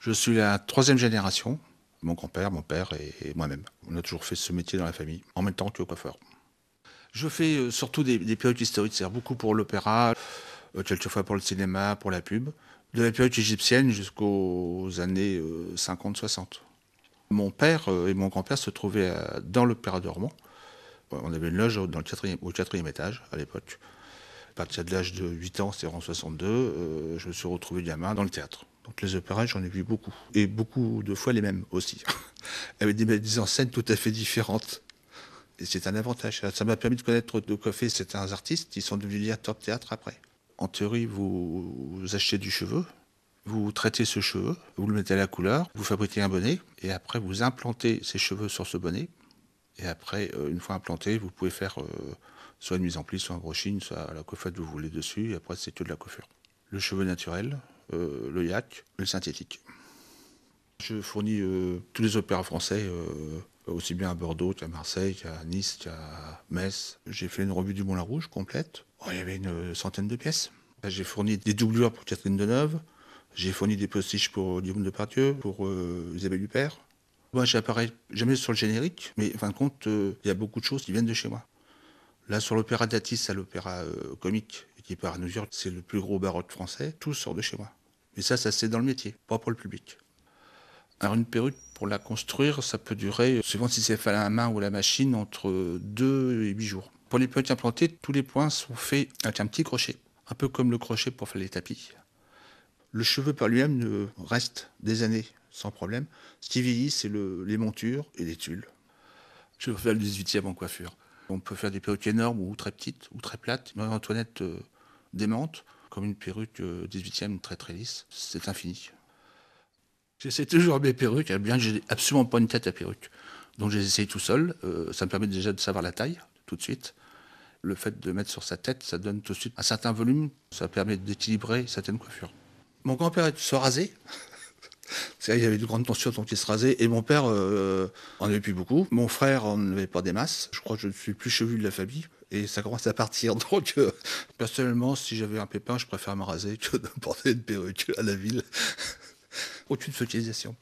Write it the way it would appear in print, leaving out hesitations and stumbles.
Je suis la troisième génération, mon grand-père, mon père et moi-même. On a toujours fait ce métier dans la famille, en même temps que coiffeur. Je fais surtout des périodes historiques, c'est-à-dire beaucoup pour l'opéra, quelquefois pour le cinéma, pour la pub, de la période égyptienne jusqu'aux années 50-60. Mon père et mon grand-père se trouvaient dans l'Opéra de Rouen. On avait une loge au quatrième étage à l'époque. À partir de l'âge de 8 ans, c'était en 62, je me suis retrouvé gamin dans le théâtre. Donc les opéras, j'en ai vu beaucoup. Et beaucoup de fois les mêmes aussi. Avec des mises en scène tout à fait différentes. Et c'est un avantage. Ça m'a permis de connaître, de coiffer certains artistes qui sont devenus directeurs de théâtre après. En théorie, vous achetez du cheveu, vous traitez ce cheveu, vous le mettez à la couleur, vous fabriquez un bonnet, et après vous implantez ces cheveux sur ce bonnet. Et après, une fois implanté, vous pouvez faire soit une mise en pli, soit un brushing, soit la coiffure que vous voulez dessus, et après c'est que de la coiffure. Le cheveu naturel, le yak, le synthétique. Je fournis tous les opéras français, aussi bien à Bordeaux qu'à Marseille, qu'à Nice, qu'à Metz. J'ai fait une revue du Moulin Rouge complète. Oh, il y avait une centaine de pièces. J'ai fourni des doublures pour Catherine Deneuve. J'ai fourni des postiches pour Guillaume Depardieu, pour Isabelle Huppert. Moi, j'apparais jamais sur le générique, mais en fin de compte, il y a beaucoup de choses qui viennent de chez moi. Là, sur l'opéra d'Atis, à l'opéra comique, qui est par New York, c'est le plus gros baroque français, tout sort de chez moi. Mais ça c'est dans le métier, pas pour le public. Alors une perruque, pour la construire, ça peut durer, suivant si c'est fait à la main ou à la machine, entre 2 et 8 jours. Pour les perruques implantées, tous les points sont faits avec un petit crochet, un peu comme le crochet pour faire les tapis. Le cheveu par lui-même reste des années sans problème. Ce qui vieillit, c'est les montures et les tulles. Je vais faire le 18e en coiffure. On peut faire des perruques énormes ou très petites ou très plates. Marie-Antoinette démente, comme une perruque 18e très très lisse. C'est infini. J'essaie toujours mes perruques, bien que j'ai absolument pas une tête à perruque. Donc je les essaye tout seul. Ça me permet déjà de savoir la taille, tout de suite. Le fait de mettre sur sa tête, ça donne tout de suite un certain volume. Ça permet d'équilibrer certaines coiffures. Mon grand-père se rasait. Il y avait de grandes tensions, donc il se rasait. Et mon père en avait plus beaucoup. Mon frère en avait pas des masses. Je crois que je ne suis le plus chevelu de la famille. Et ça commence à partir. Donc, personnellement, si j'avais un pépin, je préfère me raser que de porter une perruque à la ville. Aucune focalisation.